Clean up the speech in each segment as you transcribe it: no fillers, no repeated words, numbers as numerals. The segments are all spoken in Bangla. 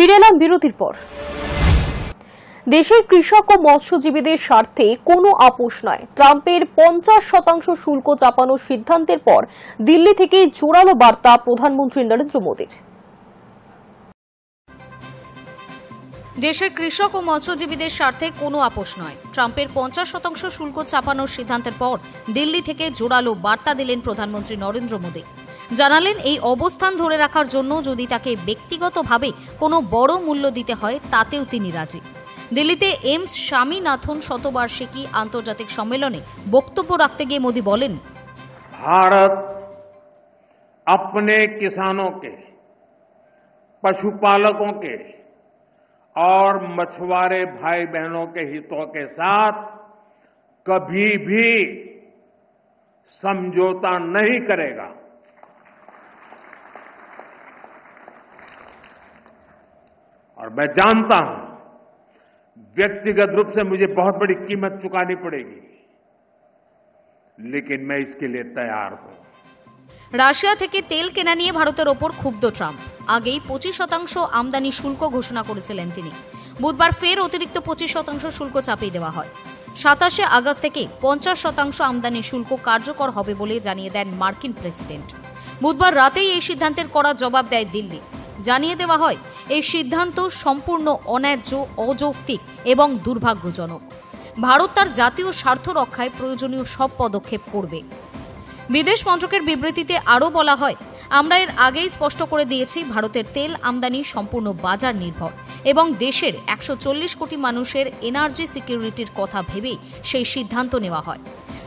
ফিরে এলাম বিরতির পর। দেশের কৃষক ও মৎস্যজীবীদের স্বার্থে কোনো আপোষ নয়। ট্রাম্পের 50% শুল্ক চাপানোর সিদ্ধান্তের পর দিল্লি থেকে জোরালো বার্তা প্রধানমন্ত্রী নরেন্দ্র মোদীর। দেশের কৃষক ও মৎস্যজীবীদের স্বার্থে কোনো আপোষ নয়। ট্রাম্পের 50% শুল্ক চাপানোর সিদ্ধান্তের পর দিল্লি থেকে জোরালো বার্তা দিলেন প্রধানমন্ত্রী নরেন্দ্র মোদী। জানালেন, এই অবস্থান ধরে রাখার জন্য যদি তাকে ব্যক্তিগতভাবে কোনো বড় মূল্য দিতে হয় তাতেও তিনি রাজি। দিল্লিতে এমস স্বামীনাথন শতবার্ষিকী আন্তর্জাতিক সম্মেলনে বক্তব্য রাখতে গিয়ে মোদী বলেন, भारत अपने किसानों के, पशुपालकों के और मछुआरे भाई बहनों के हितों के साथ कभी भी समझौता नहीं करेगा। और मैं जानता हूं व्यक्तिगत रूप से मुझे बहुत बड़ी कीमत चुकानी पड़ेगी, लेकिन मैं इसके लिए तैयार हूं। রাশিয়া থেকে তেল কেনা নিয়ে ভারতের ওপর ক্ষুব্ধ ট্রাম্প। আগেই 25% আমদানি শুল্ক ঘোষণা করেছিলেন তিনি। বুধবার ফের অতিরিক্ত 25% শুল্ক চাপিয়ে দেওয়া হয়। 27 আগস্ট থেকে 50% আমদানি শুল্ক কার্যকর হবে বলে জানিয়ে দেন মার্কিন প্রেসিডেন্ট। বুধবার রাতেই এই সিদ্ধান্তের কড়া জবাব দেয় দিল্লি। জানিয়ে দেওয়া হয়, এই সিদ্ধান্ত সম্পূর্ণ অন্যায্য, অযৌক্তিক এবং দুর্ভাগ্যজনক। ভারত তার জাতীয় স্বার্থ রক্ষায় প্রয়োজনীয় সব পদক্ষেপ করবে। বিদেশ মন্ত্রকের বিবৃতিতে আরও বলা হয়, আমরা এর আগেই স্পষ্ট করে দিয়েছি ভারতের তেল আমদানি সম্পূর্ণ বাজার নির্ভর এবং দেশের 140 কোটি মানুষের এনার্জি সিকিউরিটির কথা ভেবেই সেই সিদ্ধান্ত নেওয়া হয়।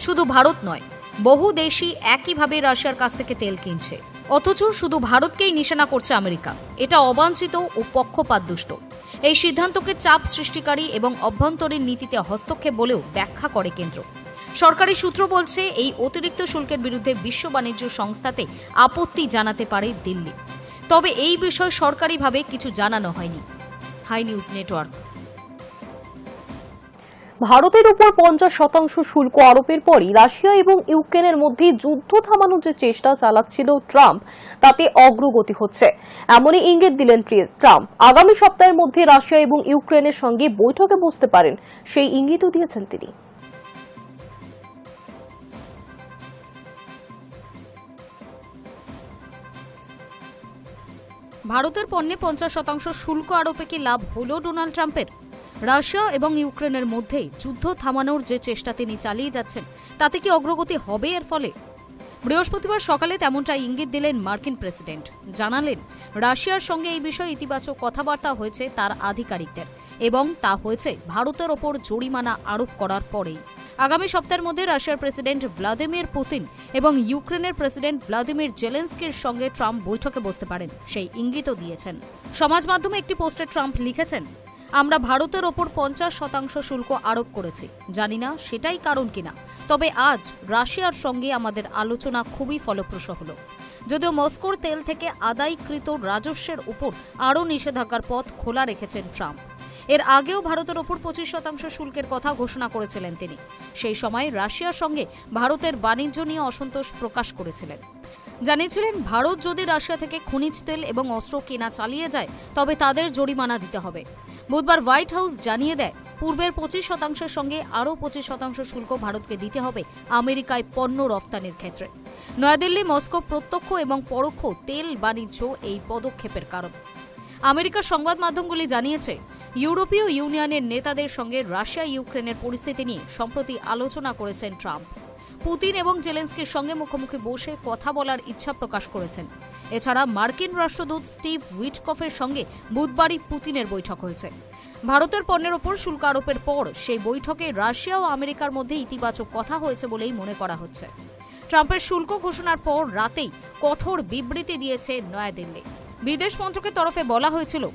শুধু ভারত নয়, বহু দেশই একইভাবে রাশিয়ার কাছ থেকে তেল কিনছে। অথচ শুধু ভারতকেই নিশানা করছে আমেরিকা। এটা অবাঞ্ছিত ও পক্ষপাতদুষ্ট। এই সিদ্ধান্তকে চাপ সৃষ্টিকারী এবং অভ্যন্তরীণ নীতিতে হস্তক্ষেপ বলেও ব্যাখ্যা করে কেন্দ্র। সরকারি সূত্র বলছে, এই অতিরিক্ত শুল্কের বিরুদ্ধে বিশ্ব বাণিজ্য সংস্থাতে আপত্তি জানাতে পারে দিল্লি। তবে এই বিষয়ে সরকারিভাবে কিছু জানানো হয়নি। Hi news Network. ভারতের উপর 50% শুল্ক আরোপের পরই রাশিয়া এবং ইউক্রেনের মধ্যে যুদ্ধ থামানোর যে চেষ্টা চালাচ্ছিল ট্রাম্প, তাতে অগ্রগতি হচ্ছে এমনই ইঙ্গিত দিলেন ট্রাম্প। আগামী সপ্তাহের মধ্যে রাশিয়া এবং ইউক্রেনের সঙ্গে বৈঠকে বসতে পারেন, সেই ইঙ্গিতও দিয়েছেন তিনি। ভারতের পণ্যে 50% শুল্ক আরোপে কি লাভ হলো ডোনাল্ড ট্রাম্পের? রাশিয়া এবং ইউক্রেনের মধ্যে যুদ্ধ থামানোর যে চেষ্টা তিনি চালিয়ে যাচ্ছেন, তাতে কি অগ্রগতি হবে এর ফলে? বৃহস্পতিবার সকালে তেমনটা ইঙ্গিত দিলেন মার্কিন প্রেসিডেন্ট। জানালেন, রাশিয়ার সঙ্গে এই বিষয়ে ইতিবাচক কথাবার্তা হয়েছে তার আধিকারিকদের এবং তা হয়েছে ভারতের ওপর জরিমানা আরোপ করার পরেই। আগামী সপ্তাহের মধ্যে রাশিয়ার প্রেসিডেন্ট ভ্লাদিমির পুতিন এবং ইউক্রেনের প্রেসিডেন্ট ভ্লাদিমির জেলেনস্কির সঙ্গে ট্রাম্প বৈঠকে বসতে পারেন, সেই ইঙ্গিতও দিয়েছেন। সমাজ মাধ্যমে একটি পোস্টে ট্রাম্প লিখেছেন, আমরা ভারতের ওপর 50% শুল্ক আরোপ করেছি। জানি না সেটাই কারণ কিনা, তবে আজ রাশিয়ার সঙ্গে আমাদের আলোচনা খুবই ফলপ্রসূ হল। যদিও মস্কোর তেল থেকে আদায়কৃত রাজস্বের উপর আরও নিষেধাজ্ঞার পথ খোলা রেখেছেন ট্রাম্প। এর আগেও ভারতের ওপর 25% শুল্কের কথা ঘোষণা করেছিলেন তিনি। সেই সময় রাশিয়ার সঙ্গে ভারতের বাণিজ্য নিয়ে অসন্তোষ প্রকাশ করেছিলেন। জানিয়েছিলেন, ভারত যদি রাশিয়া থেকে খনিজ তেল এবং অস্ত্র কেনা চালিয়ে যায় তবে তাদের জরিমানা দিতে হবে। বুধবার হোয়াইট হাউস জানিয়ে দেয়, পূর্বের 25%-এর সঙ্গে আরও 25% শুল্ক ভারতকে দিতে হবে আমেরিকায় পণ্য রপ্তানির ক্ষেত্রে। নয়াদিল্লি, মস্কো প্রত্যক্ষ এবং পরোক্ষ তেল বাণিজ্য এই পদক্ষেপের কারণ। আমেরিকার সংবাদ মাধ্যমগুলি জানিয়েছে, ইউরোপীয় ইউনিয়নের নেতাদের সঙ্গে রাশিয়া ইউক্রেনের পরিস্থিতি নিয়ে সম্প্রতি আলোচনা করেছেন ট্রাম্প। পুতিন এবং জেলেনস্কির সঙ্গে মুখোমুখি বসে কথা বলার ইচ্ছা প্রকাশ করেছেন। এছাড়া মার্কিন রাষ্ট্রদূত স্টিভ উইটকফের সঙ্গে বুধবারই পুতিনের বৈঠক হয়েছে। ভারতের পণ্যের ওপর শুল্ক আরোপের পর সেই বৈঠকে রাশিয়া ও আমেরিকার মধ্যে ইতিবাচক কথা হয়েছে বলেই মনে করা হচ্ছে। ট্রাম্পের শুল্ক ঘোষণার পর রাতেই কঠোর বিবৃতি দিয়েছে নয়াদিল্লি। বিদেশ মন্ত্রকের তরফে বলা হয়েছিল,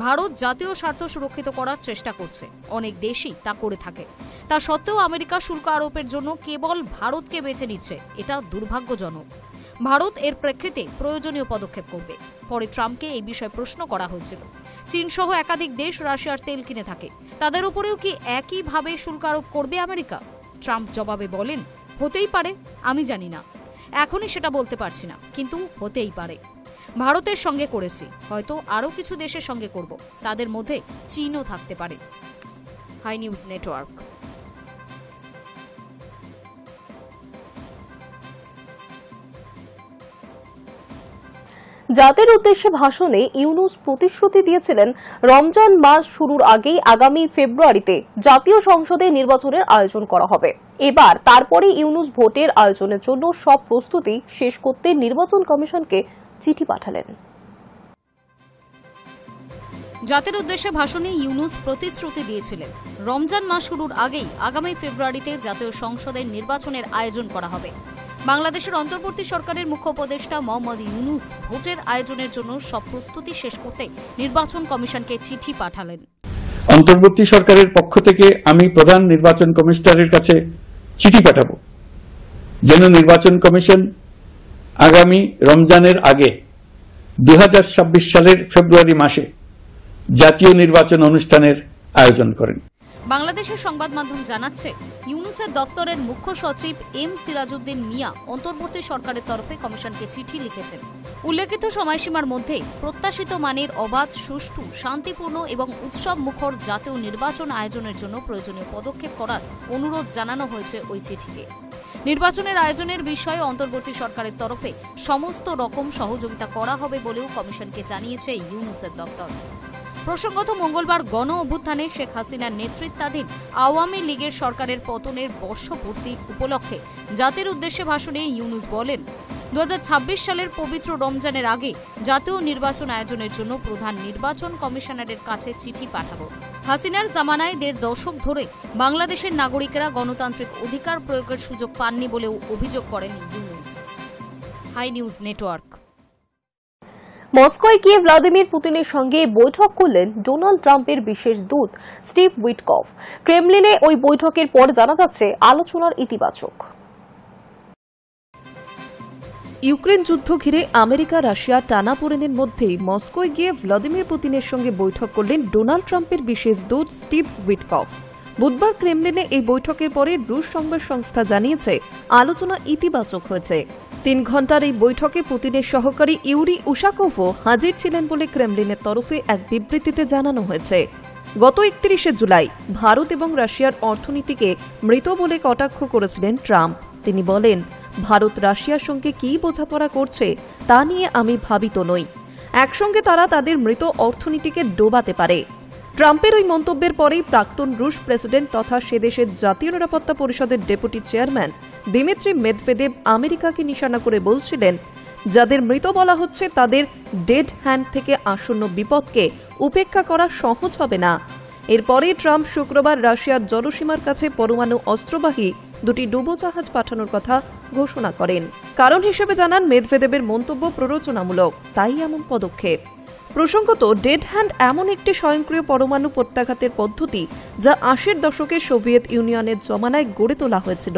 ভারত জাতীয় স্বার্থ সুরক্ষিত করার চেষ্টা করছে, অনেক দেশই তা করে থাকে। তা সত্ত্বেও আমেরিকা শুল্ক আরোপের জন্য কেবল ভারতকে বেছে নিচ্ছে, এটা দুর্ভাগ্যজনক। ভারত এর প্রেক্ষিতে প্রয়োজনীয় পদক্ষেপ করবে। পরে ট্রাম্পকে এই বিষয়ে প্রশ্ন করা হয়েছিল। চীন সহ একাধিক দেশ রাশিয়ার তেল কিনে থাকে, তাদের উপরেও কি একইভাবে শুল্ক আরোপ করবে আমেরিকা? ট্রাম্প জবাবে বলেন, হতেই পারে, আমি জানি না, এখনই সেটা বলতে পারছি না, কিন্তু হতেই পারে। ভারতের সঙ্গে করেছি, হয়তো আরও কিছু দেশের সঙ্গে করব, তাদের মধ্যে চীনও থাকতে পারে। Hi news Network. জাতির উদ্দেশ্যে ভাষণে ইউনূস প্রতিশ্রুতি দিয়েছিলেন রমজান মাস শুরুর আগেই আগামী ফেব্রুয়ারিতে জাতীয় সংসদে নির্বাচনের আয়োজন করা হবে। এবার তারপরে ইউনূস ভোটের আয়োজনের জন্য সব প্রস্তুতি শেষ করতে নির্বাচন কমিশনকে চিঠি পাঠালেন। জাতির উদ্দেশ্যে ভাষণে ইউনূস প্রতিশ্রুতি দিয়েছিলেন রমজান মাস শুরুর আগেই আগামী ফেব্রুয়ারিতে জাতীয় সংসদের নির্বাচনের আয়োজন করা হবে। বাংলাদেশের অন্তর্বর্তী সরকারের মুখ্য উপদেষ্টা মোহাম্মদ ইউনূস ভোটের আয়োজনের জন্য সব প্রস্তুতি শেষ করতে নির্বাচন কমিশনকে চিঠি পাঠালেন। অন্তর্বর্তী সরকারের পক্ষ থেকে আমি প্রধান নির্বাচন কমিশনারের কাছে চিঠি পাঠাবো, যেন নির্বাচন কমিশন আগামী রমজানের আগে 2026 সালের ফেব্রুয়ারি মাসে জাতীয় নির্বাচন অনুষ্ঠানের আয়োজন করেন। বাংলাদেশের সংবাদ মাধ্যম জানাচ্ছে, ইউনূসের দপ্তরের মুখ্য সচিব এম সিরাজউদ্দিন মিয়া অন্তর্বর্তী সরকারের তরফে কমিশনকে চিঠি লিখেছেন। উল্লেখিত সময়সীমার মধ্যে প্রত্যাশিত মানের অবাধ, সুষ্ঠু, শান্তিপূর্ণ এবং উৎসব মুখর জাতীয় নির্বাচন আয়োজনের জন্য প্রয়োজনীয় পদক্ষেপ করার অনুরোধ জানানো হয়েছে ওই চিঠিতে। নির্বাচনের আয়োজনের বিষয়ে অন্তর্বর্তী সরকারের তরফে সমস্ত রকম সহযোগিতা করা হবে বলেও কমিশনকে জানিয়েছে ইউনূসের দপ্তর। প্রসঙ্গত, মঙ্গলবার গণ অভ্যুত্থানে শেখ হাসিনার নেতৃত্বাধীন আওয়ামী লীগের সরকারের পতনের বর্ষপূর্তি উপলক্ষে জাতির উদ্দেশ্যে ভাষণে ইউনূস বলেন, 2026 সালের পবিত্র রমজানের আগে জাতীয় নির্বাচন আয়োজনের জন্য প্রধান নির্বাচন কমিশনারের কাছে চিঠি পাঠাবো। হাসিনার জামানায় 1.5 দশক ধরে বাংলাদেশের নাগরিকেরা গণতান্ত্রিক অধিকার প্রয়োগের সুযোগ পাননি বলেও অভিযোগ করেন ইউনূস। Hi news network. মস্কোয় গিয়ে ভ্লাদিমির পুতিনের সঙ্গে বৈঠক করলেন ডোনাল্ড ট্রাম্পের বিশেষ দূত স্টিভ উইটকফ। ক্রেমলিনে ওই বৈঠকের পর জানা যাচ্ছে আলোচনার ইতিবাচক। ইউক্রেন যুদ্ধ ঘিরে আমেরিকা রাশিয়া টানাপোড়েনের মধ্যেই মস্কোয় গিয়ে ভ্লাদিমির পুতিনের সঙ্গে বৈঠক করলেন ডোনাল্ড ট্রাম্পের বিশেষ দূত স্টিভ উইটকফ। বুধবার ক্রেমলিনে এই বৈঠকের পরে রুশ সংবাদ সংস্থা জানিয়েছে আলোচনা ইতিবাচক হয়েছে। 3 ঘণ্টার এই বৈঠকে পুতিনের সহকারী ইউরি উশাকোভও হাজির ছিলেন বলে ক্রেমলিনের তরফে এক বিবৃতিতে জানানো হয়েছে। গত 31 জুলাই ভারত এবং রাশিয়ার অর্থনীতিকে মৃত বলে কটাক্ষ করেছিলেন ট্রাম্প। তিনি বলেন, ভারত রাশিয়ার সঙ্গে কী বোঝাপড়া করছে তা নিয়ে আমি ভাবিত নই। একসঙ্গে তারা তাদের মৃত অর্থনীতিকে ডোবাতে পারে। ট্রাম্পের ওই মন্তব্যের পরেই প্রাক্তন রুশ প্রেসিডেন্ট তথা সে দেশের জাতীয় নিরাপত্তা পরিষদের ডেপুটি চেয়ারম্যান দিমিত্রি মেদভেদেভ আমেরিকাকে নিশানা করে বলছিলেন, যাদের মৃত বলা হচ্ছে তাদের ডেড হ্যান্ড থেকে আসন্ন বিপদকে উপেক্ষা করা সহজ হবে না। এরপরে ট্রাম্প শুক্রবার রাশিয়ার জলসীমার কাছে পরমাণু অস্ত্রবাহী 2টি ডুবোজাহাজ পাঠানোর কথা ঘোষণা করেন। কারণ হিসেবে জানান, মেদভেদেবের মন্তব্য প্ররোচনামূলক, তাই এমন পদক্ষেপ। প্রসঙ্গত, ডেড হ্যান্ড এমন একটি স্বয়ংক্রিয় পরমাণু প্রত্যাঘাতের পদ্ধতি যা 80-এর দশকে সোভিয়েত ইউনিয়নের জমানায় গড়ে তোলা হয়েছিল।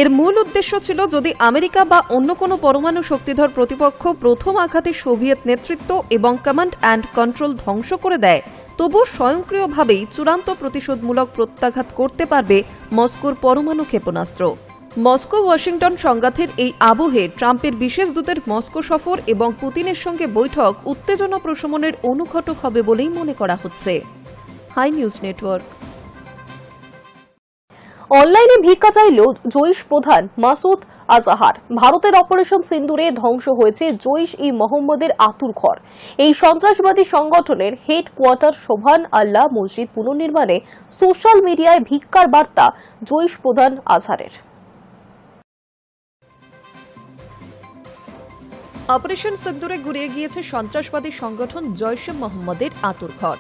এর মূল উদ্দেশ্য ছিল, যদি আমেরিকা বা অন্য কোনো পরমাণু শক্তিধর প্রতিপক্ষ প্রথম আঘাতে সোভিয়েত নেতৃত্ব এবং কমান্ড অ্যান্ড কন্ট্রোল ধ্বংস করে দেয়, তবু স্বয়ংক্রিয়ভাবেই চূড়ান্ত প্রতিশোধমূলক প্রত্যাঘাত করতে পারবে মস্কোর পরমাণু ক্ষেপণাস্ত্র। মস্কো ওয়াশিংটন সংঘাতের এই আবহে ট্রাম্পের বিশেষ দূতের মস্কো সফর এবং পুতিনের সঙ্গে বৈঠক উত্তেজনা প্রশমনের অনুঘটক হবে বলেই মনে করা হচ্ছে। Hi news Network. অনলাইনে ভিক্ষা চাইল জৈশ প্রধান মাসুদ আজহার। ভারতের অপারেশন সিন্দুরে ধ্বংস হয়েছে জৈশ-ই-মোহাম্মদের আতুরঘর। এই সন্ত্রাসবাদী সংগঠনের হেডকোয়ার্টার সোবহান আল্লাহ মসজিদ পুনর্নির্মাণে সোশ্যাল মিডিয়ায় ভিক্ষার বার্তা জৈশ প্রধান আজহারের। অপারেশন সিন্দুরে গুড়িয়ে গিয়েছে সন্ত্রাসবাদী সংগঠন জৈশ-ই-মোহাম্মদের আতুরঘর।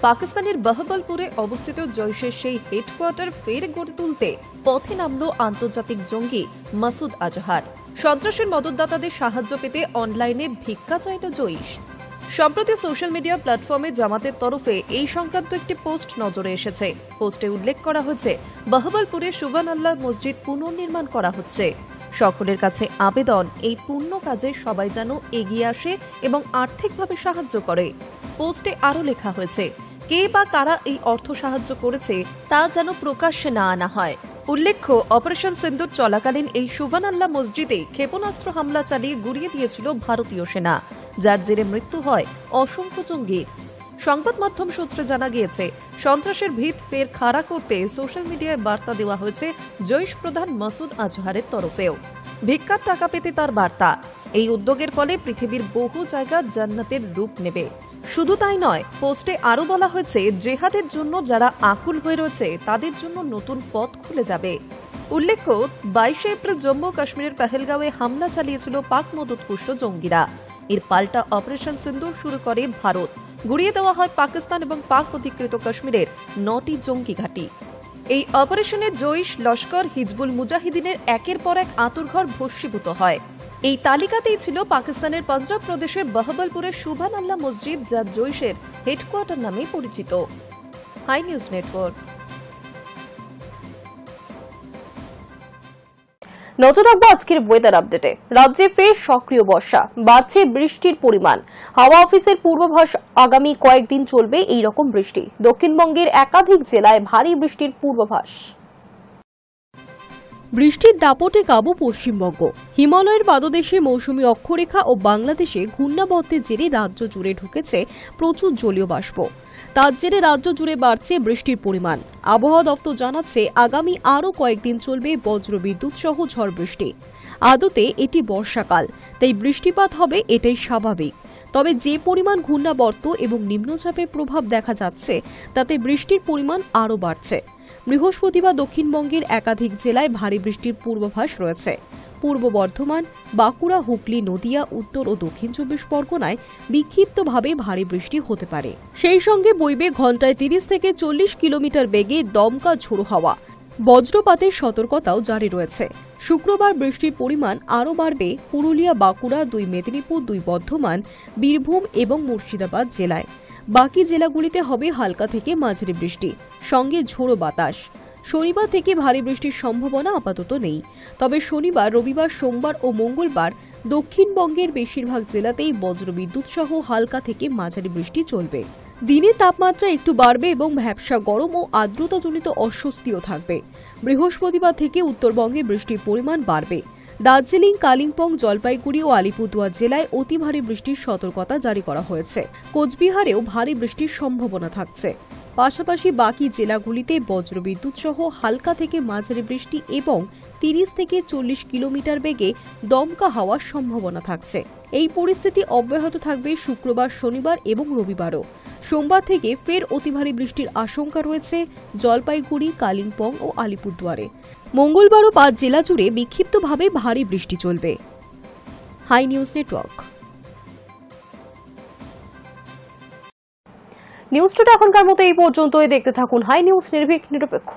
পাকিস্তানের বাহবলপুরে অবস্থিত জৈশের সেই হেডকোয়ার্টার ফের গড়ে তুলতে পথে নামল আন্তর্জাতিক জঙ্গি মাসুদ আজহার। সন্ত্রাসের মদতদাতাদের সাহায্য পেতে অনলাইনে ভিক্ষা চাইল জৈশ। সম্প্রতি সোশ্যাল মিডিয়া প্ল্যাটফর্মে জামাতের তরফে এই সংক্রান্ত একটি পোস্ট নজরে এসেছে। পোস্টে উল্লেখ করা হয়েছে, বাহবলপুরে সুবহান আল্লাহ মসজিদ পুনর্নির্মাণ করা হচ্ছে। সকলের কাছে আবেদন, এই পুণ্য কাজে সবাই যেন এগিয়ে আসে এবং আর্থিকভাবে সাহায্য করে। পোস্টে আরও লেখা হয়েছে, কে বা কারা এই অর্থ সাহায্য করেছে তা যেন প্রকাশ্যে না আনা হয়। উল্লেখ্য, অপারেশন সিন্দুর চলাকালীন এই সুবহান আল্লাহ মসজিদে ক্ষেপণাস্ত্র হামলা চালিয়ে গুড়িয়ে দিয়েছিল ভারতীয় সেনা। যার জেরে মৃত্যু হয় অসংখ্য জঙ্গির। সংবাদ মাধ্যম সূত্রে জানা গিয়েছে, সন্ত্রাসের ভিত ফের খাড়া করতে সোশ্যাল মিডিয়ায় বার্তা দেওয়া হয়েছে জৈশ প্রধান মাসুদ আজহারের তরফেও। ভিক্ষার টাকা পেতে তার বার্তা। এই উদ্যোগের ফলে পৃথিবীর বহু জায়গা জান্নাতের রূপ নেবে। শুধু তাই নয়, পোস্টে আরও বলা হয়েছে জেহাদের জন্য যারা আকুল হয়ে রয়েছে তাদের জন্য নতুন পথ খুলে যাবে। উল্লেখ্য, 22 এপ্রিল জম্মু কাশ্মীরের পেহেলগাঁওয়ে হামলা চালিয়েছিল পাক মদতপুষ্ট জঙ্গিরা। এর পাল্টা অপারেশন সিন্দুর শুরু করে ভারত। গুড়িয়ে দেওয়া হয় পাকিস্তান এবং পাক অধিকৃত কাশ্মীরের 9টি জঙ্গি ঘাঁটি। এই অপারেশনে জৈশ, লস্কর, হিজবুল মুজাহিদিনের একের পর এক আঁতুড়ঘর ভস্মীভূত হয়। এই তালিকাতেই ছিল পাকিস্তানের পাঞ্জাব প্রদেশের বহবলপুরের সুবহান আল্লাহ মসজিদ, যা জৈশের হেডকোয়ার্টার নামে পরিচিত। Hi news Network. নজর রাখবো আজকের ওয়েদার আপডেটে। রাজ্যে ফের সক্রিয় বর্ষা, বাড়ছে বৃষ্টির পরিমাণ। হাওয়া অফিসের পূর্বাভাস, আগামী কয়েকদিন চলবে এই রকম বৃষ্টি। দক্ষিণবঙ্গের একাধিক জেলায় ভারী বৃষ্টির পূর্বাভাস। বৃষ্টির দাপটে কাবু পশ্চিমবঙ্গ। হিমালয়ের পাদদেশে মৌসুমী অক্ষরেখা ও বাংলাদেশে ঘূর্ণাবর্তের জেরে রাজ্য জুড়ে ঢুকেছে প্রচুর জলীয় বাষ্প। তার জেরে রাজ্য জুড়ে বাড়ছে বৃষ্টির পরিমাণ। আবহাওয়া দপ্তর জানাচ্ছে, আগামী আরও কয়েকদিন চলবে বজ্রবিদ্যুৎ সহ ঝড় বৃষ্টি। আদতে এটি বর্ষাকাল, তাই বৃষ্টিপাত হবে এটাই স্বাভাবিক। তবে যে পরিমাণ ঘূর্ণাবর্ত এবং নিম্নচাপের প্রভাব দেখা যাচ্ছে, তাতে বৃষ্টির পরিমাণ আরও বাড়ছে। বৃহস্পতিবার দক্ষিণবঙ্গের একাধিক জেলায় ভারী বৃষ্টির পূর্বাভাস রয়েছে। পূর্ব বর্ধমান, বাঁকুড়া, হুগলি, নদিয়া, উত্তর ও দক্ষিণ 24 পরগনায় বিক্ষিপ্তভাবে ভারী বৃষ্টি হতে পারে। সেই সঙ্গে বইবে ঘণ্টায় 30 থেকে 40 কিলোমিটার বেগে দমকা ঝোড়ো হাওয়া। বজ্রপাতের সতর্কতাও জারি রয়েছে। শুক্রবার বৃষ্টির পরিমাণ আরও বাড়বে পুরুলিয়া, বাঁকুড়া, 2 মেদিনীপুর, 2 বর্ধমান, বীরভূম এবং মুর্শিদাবাদ জেলায়। বাকি জেলাগুলিতে হবে হালকা থেকে মাঝারি বৃষ্টি, সঙ্গে ঝোড়ো বাতাস। শনিবার থেকে ভারী বৃষ্টির সম্ভাবনা আপাতত নেই। তবে শনিবার, রবিবার, সোমবার ও মঙ্গলবার দক্ষিণবঙ্গের বেশিরভাগ জেলাতেই বজ্রবিদ্যুৎ সহ হালকা থেকে মাঝারি বৃষ্টি চলবে। দিনে তাপমাত্রা একটু বাড়বে এবং ভ্যাপসা গরম ও আর্দ্রতাজনিত অস্বস্তিও থাকবে। বৃহস্পতিবার থেকে উত্তরবঙ্গে বৃষ্টির পরিমাণ বাড়বে। দার্জিলিং, কালিম্পং, জলপাইগুড়ি ও আলিপুরদুয়ার জেলায় অতি ভারী বৃষ্টির সতর্কতা জারি করা হয়েছে। কোচবিহারেও ভারী বৃষ্টির সম্ভাবনা থাকছে। পাশাপাশি বাকি জেলাগুলিতে বজ্রবিদ্যুৎ সহ হালকা থেকে মাঝারি বৃষ্টি এবং 30 থেকে 40 কিলোমিটার বেগে দমকা হওয়ার সম্ভাবনা থাকছে। এই পরিস্থিতি অব্যাহত থাকবে শুক্রবার, শনিবার এবং রবিবারও। সোমবার থেকে ফের অতি ভারী বৃষ্টির আশঙ্কা রয়েছে জলপাইগুড়ি, কালিম্পং ও আলিপুরদুয়ারে। মঙ্গলবারও 5 জেলা জুড়ে বিক্ষিপ্তভাবে ভারী বৃষ্টি চলবে। Hi news Network. News today এখনকার মতো এই পর্যন্তই। দেখতে থাকুন হাই নিউজ, নির্ভীক, নিরপেক্ষ।